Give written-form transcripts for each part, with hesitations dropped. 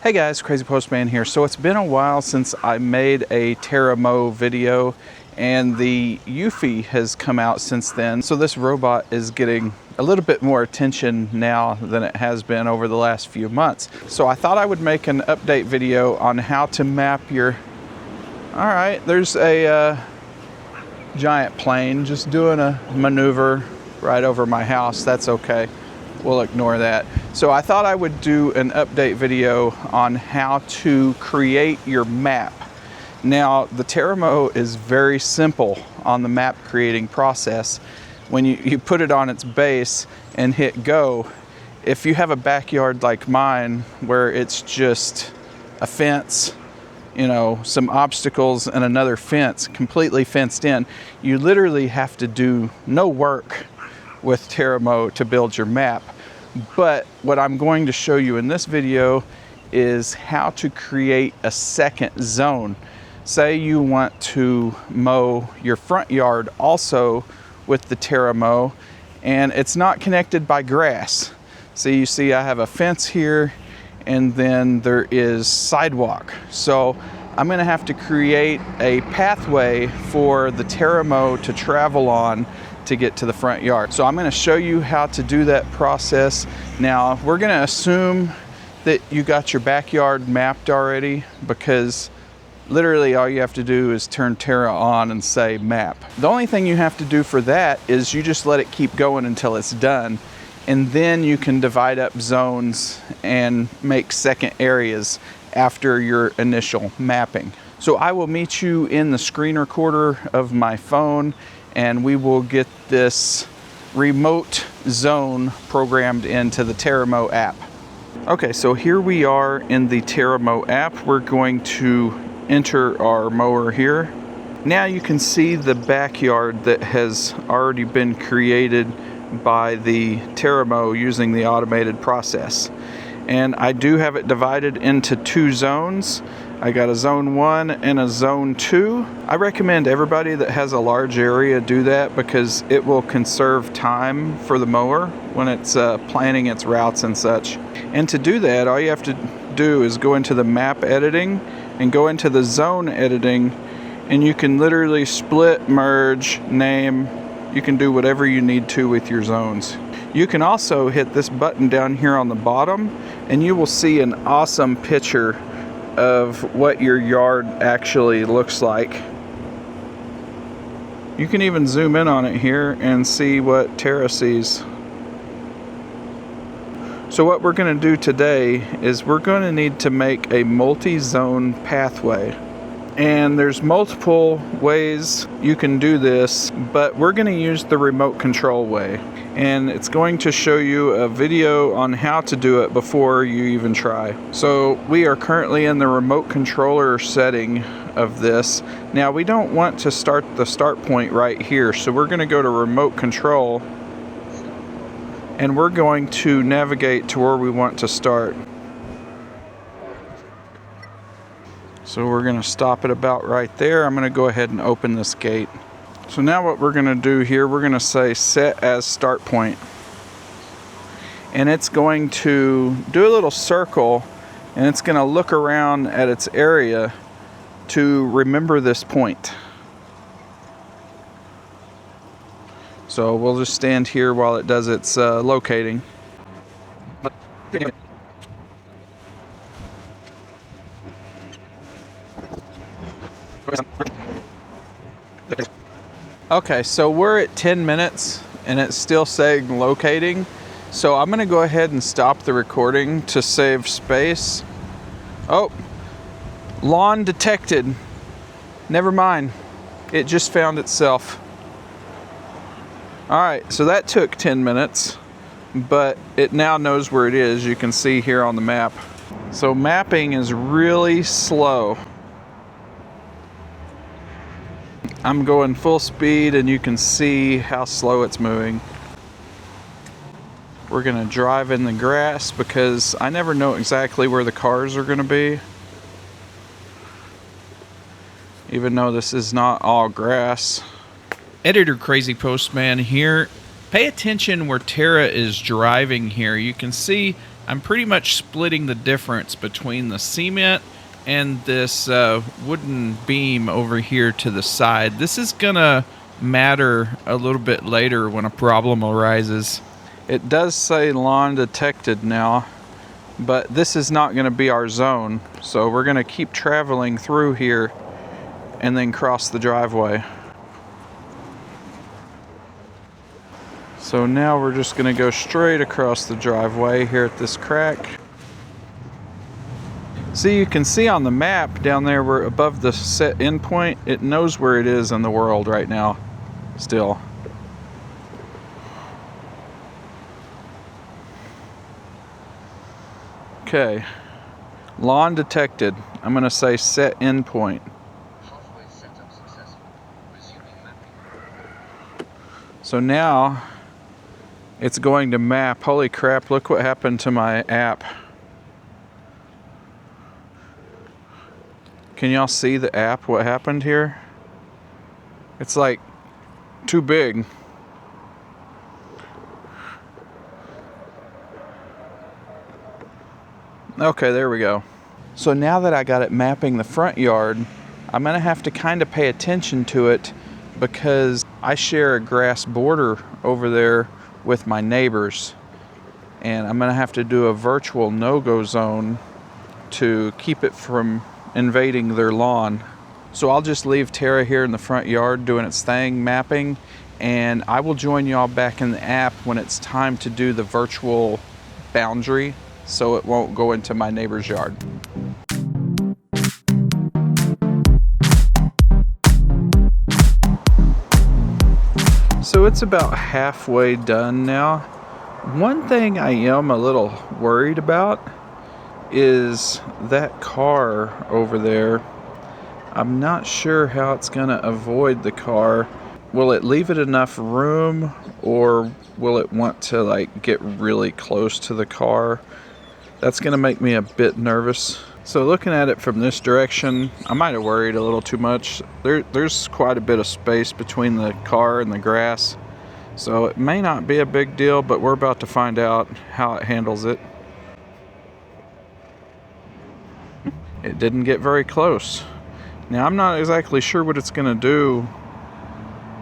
Hey guys, Crazypostman here. So it's been a while since I made a Terramow video, and the Eufy has come out since then. So this robot is getting a little bit more attention now than it has been over the last few months. So I thought I would make an update video on how to map your... All right, there's a giant plane just doing a maneuver right over my house. That's okay. We'll ignore that. So I thought I would do an update video on how to create your map. Now, the Terramow is very simple on the map creating process. When you put it on its base and hit go, if you have a backyard like mine where it's just a fence, you know, some obstacles and another fence completely fenced in, you literally have to do no work with Terramow to build your map. But what I'm going to show you in this video is how to create a second zone. Say you want to mow your front yard also with the Terramow, and it's not connected by grass. So you see I have a fence here, and then there is sidewalk. So I'm gonna have to create a pathway for the Terramow to travel on to get to the front yard. So I'm going to show you how to do that process. Now we're going to assume that you got your backyard mapped already, because literally all you have to do is turn Terra on and say map. The only thing you have to do for that is you just let it keep going until it's done, and then you can divide up zones and make second areas after your initial mapping. So I will meet you in the screen recorder of my phone, and we will get this remote zone programmed into the Terramow app. Okay, so here we are in the Terramow app. We're going to enter our mower here. Now you can see the backyard that has already been created by the Terramow using the automated process. And I do have it divided into two zones. I got a zone 1 and a zone 2. I recommend everybody that has a large area do that, because it will conserve time for the mower when it's planning its routes and such. And to do that, all you have to do is go into the map editing and go into the zone editing, and you can literally split, merge, name. You can do whatever you need to with your zones. You can also hit this button down here on the bottom, and you will see an awesome picture of what your yard actually looks like. You can even zoom in on it here and see what Terra sees. So what we're going to do today is we're going to need to make a multi-zone pathway. And there's multiple ways you can do this, but we're going to use the remote control way. And it's going to show you a video on how to do it before you even try. So we are currently in the remote controller setting of this. Now we don't want to start the start point right here, so we're going to go to remote control, and we're going to navigate to where we want to start. So we're going to stop it about right there. I'm going to go ahead and open this gate. So now what we're going to do here, we're going to say set as start point. And it's going to do a little circle, and it's going to look around at its area to remember this point. So we'll just stand here while it does its locating. Okay, so we're at 10 minutes and it's still saying locating. So I'm gonna go ahead and stop the recording to save space. Oh, lawn detected. Never mind, it just found itself. All right, so that took 10 minutes, but it now knows where it is. You can see here on the map. So mapping is really slow. I'm going full speed, and you can see how slow it's moving. We're gonna drive in the grass because I never know exactly where the cars are gonna be. Even though this is not all grass. Editor Crazypostman here. Pay attention where Terra is driving here. You can see I'm pretty much splitting the difference between the cement and this wooden beam over here to the side. This is gonna matter a little bit later when a problem arises. It does say lawn detected now, but this is not going to be our zone, so we're going to keep traveling through here and then cross the driveway. So now we're just going to go straight across the driveway here at this crack. See, you can see on the map down there, we're above the set endpoint. It knows where it is in the world right now still. Okay, lawn detected. I'm going to say set endpoint. Halfway setup successful. Resuming mapping. So now it's going to map. Holy crap, look what happened to my app. Can y'all see the app? What happened here? It's like too big. Okay, there we go. So now that I got it mapping the front yard, I'm gonna have to kind of pay attention to it because I share a grass border over there with my neighbors. And I'm gonna have to do a virtual no-go zone to keep it from invading their lawn. So I'll just leave Tara here in the front yard doing its thing, mapping, and I will join y'all back in the app when it's time to do the virtual boundary so it won't go into my neighbor's yard. So it's about halfway done now. One thing I am a little worried about is that car over there. I'm not sure how it's gonna avoid the car. Will it leave it enough room, or will it want to like get really close to the car? That's gonna make me a bit nervous. So looking at it from this direction, I might have worried a little too much. There's quite a bit of space between the car and the grass. So it may not be a big deal, but we're about to find out how it handles it. It didn't get very close. Now I'm not exactly sure what it's gonna do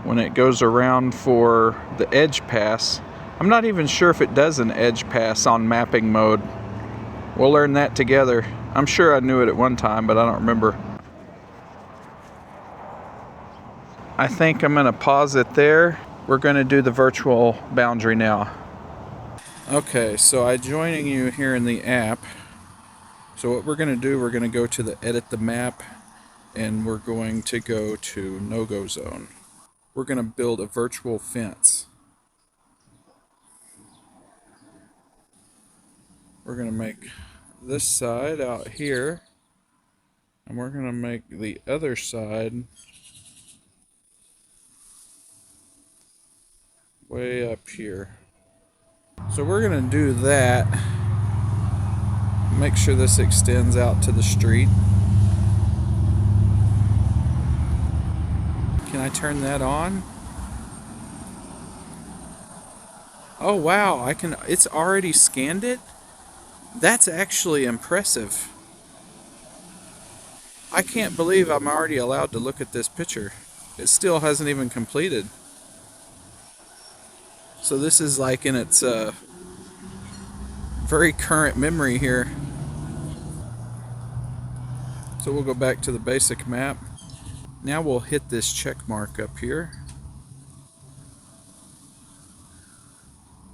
when it goes around for the edge pass. I'm not even sure if it does an edge pass on mapping mode. We'll learn that together. I'm sure I knew it at one time, but I don't remember. I think I'm gonna pause it there. We're gonna do the virtual boundary now. Okay, so I'm joining you here in the app. So what we're gonna do, we're gonna go to the edit the map, and we're going to go to no-go zone. We're gonna build a virtual fence. We're gonna make this side out here, and we're gonna make the other side way up here. So we're gonna do that. Make sure this extends out to the street. Can I turn that on? Oh wow, I can. It's already scanned it? That's actually impressive. I can't believe I'm already allowed to look at this picture. It still hasn't even completed. So this is like in its very current memory here. So we'll go back to the basic map. Now we'll hit this check mark up here.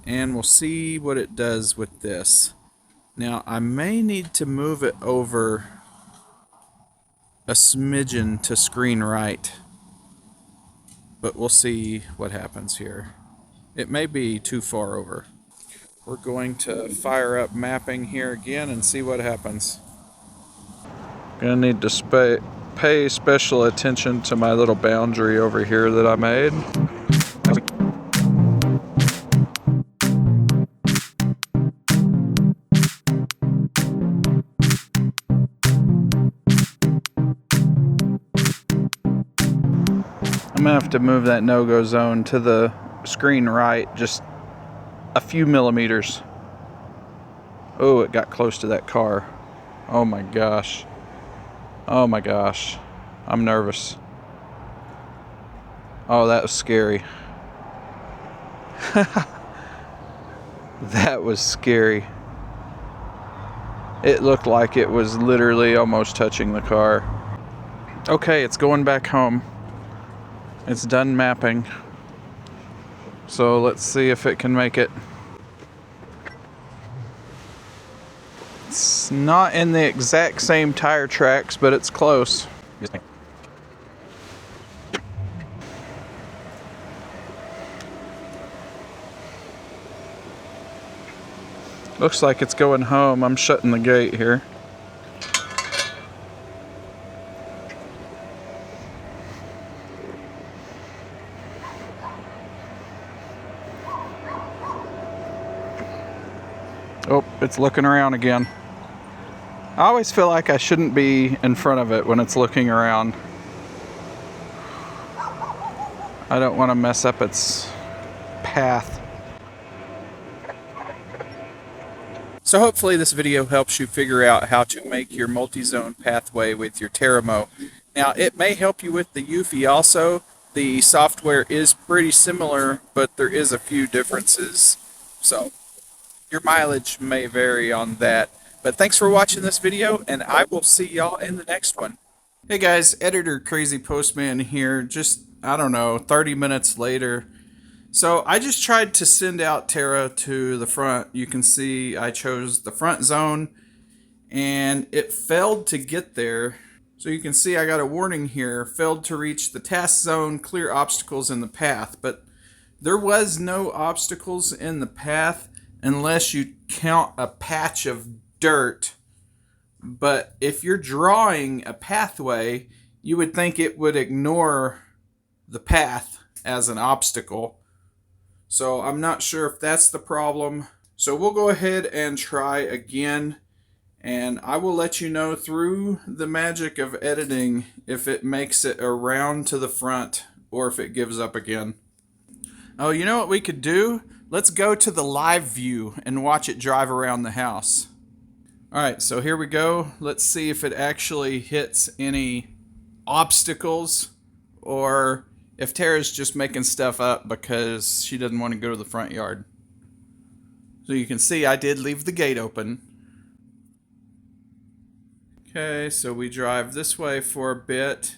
And we'll see what it does with this. Now I may need to move it over a smidgen to screen right, but we'll see what happens here. It may be too far over. We're going to fire up mapping here again and see what happens. Gonna need to pay special attention to my little boundary over here that I made. I'm gonna have to move that no-go zone to the screen right just a few millimeters. Oh, it got close to that car. Oh my gosh. Oh my gosh. I'm nervous. Oh, that was scary. That was scary. It looked like it was literally almost touching the car. Okay, it's going back home. It's done mapping. So let's see if it can make it. It's not in the exact same tire tracks, but it's close. Looks like it's going home. I'm shutting the gate here. Oh, it's looking around again. I always feel like I shouldn't be in front of it when it's looking around. I don't want to mess up its path. So hopefully this video helps you figure out how to make your multi-zone pathway with your Terramow. Now it may help you with the Eufy also. The software is pretty similar, but there is a few differences. So your mileage may vary on that. But thanks for watching this video, and I will see y'all in the next one. Hey guys, editor Crazypostman here, just, I don't know, 30 minutes later. So I just tried to send out Terra to the front. You can see I chose the front zone, and it failed to get there. So you can see I got a warning here, failed to reach the task zone, clear obstacles in the path. But there was no obstacles in the path unless you count a patch of dirt. But if you're drawing a pathway, you would think it would ignore the path as an obstacle. So I'm not sure if that's the problem. So we'll go ahead and try again, and I will let you know through the magic of editing if it makes it around to the front or if it gives up again. Oh, you know what we could do? Let's go to the live view and watch it drive around the house. Alright, so here we go. Let's see if it actually hits any obstacles or if Tara's just making stuff up because she doesn't want to go to the front yard. So you can see I did leave the gate open. Okay, so we drive this way for a bit,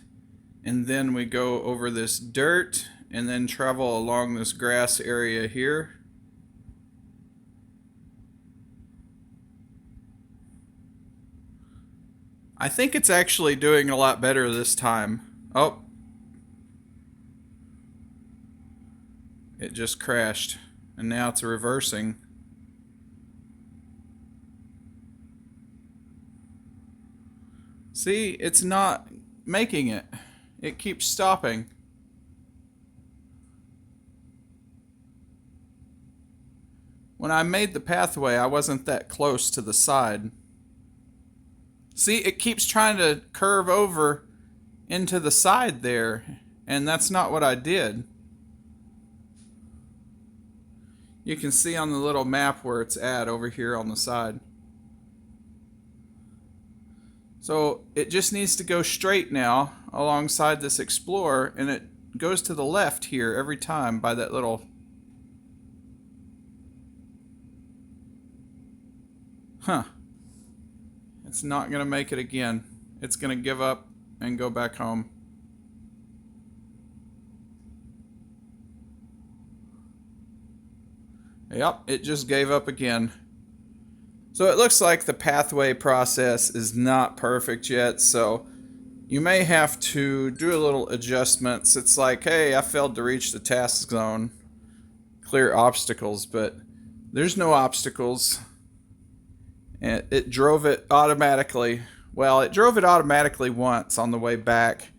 and then we go over this dirt and then travel along this grass area here. I think it's actually doing a lot better this time. Oh. It just crashed, and now it's reversing. See, it's not making it. It keeps stopping. When I made the pathway, I wasn't that close to the side. See, it keeps trying to curve over into the side there, and that's not what I did. You can see on the little map where it's at over here on the side. So it just needs to go straight now alongside this Explorer, and it goes to the left here every time by that little... Huh. It's not going to make it again. It's going to give up and go back home. Yep, it just gave up again. So it looks like the pathway process is not perfect yet, so you may have to do a little adjustments. It's like, hey, I failed to reach the task zone. Clear obstacles, but there's no obstacles. And it drove it automatically. Well, it drove it automatically once on the way back,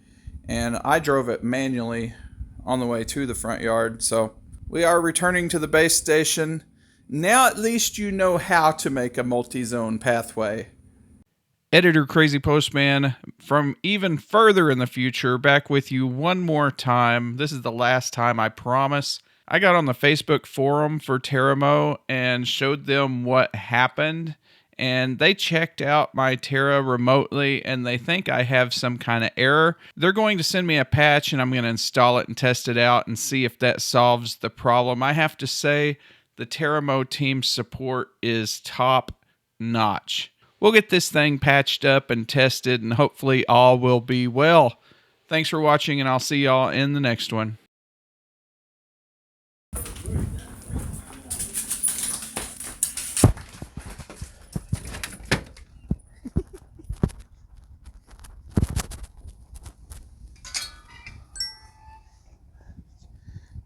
and I drove it manually on the way to the front yard. So we are returning to the base station. Now at least you know how to make a multi-zone pathway. Editor Crazypostman from even further in the future, back with you one more time. This is the last time, I promise. I got on the Facebook forum for Terramow and showed them what happened, and they checked out my Terra remotely and they think I have some kind of error. They're going to send me a patch and I'm going to install it and test it out and see if that solves the problem. I have to say the Terramow team support is top notch. We'll get this thing patched up and tested and hopefully all will be well. Thanks for watching and I'll see y'all in the next one.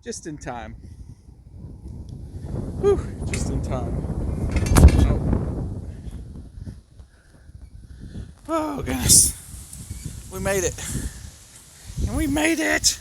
Just in time. Whew, just in time. Oh goodness. We made it. And we made it.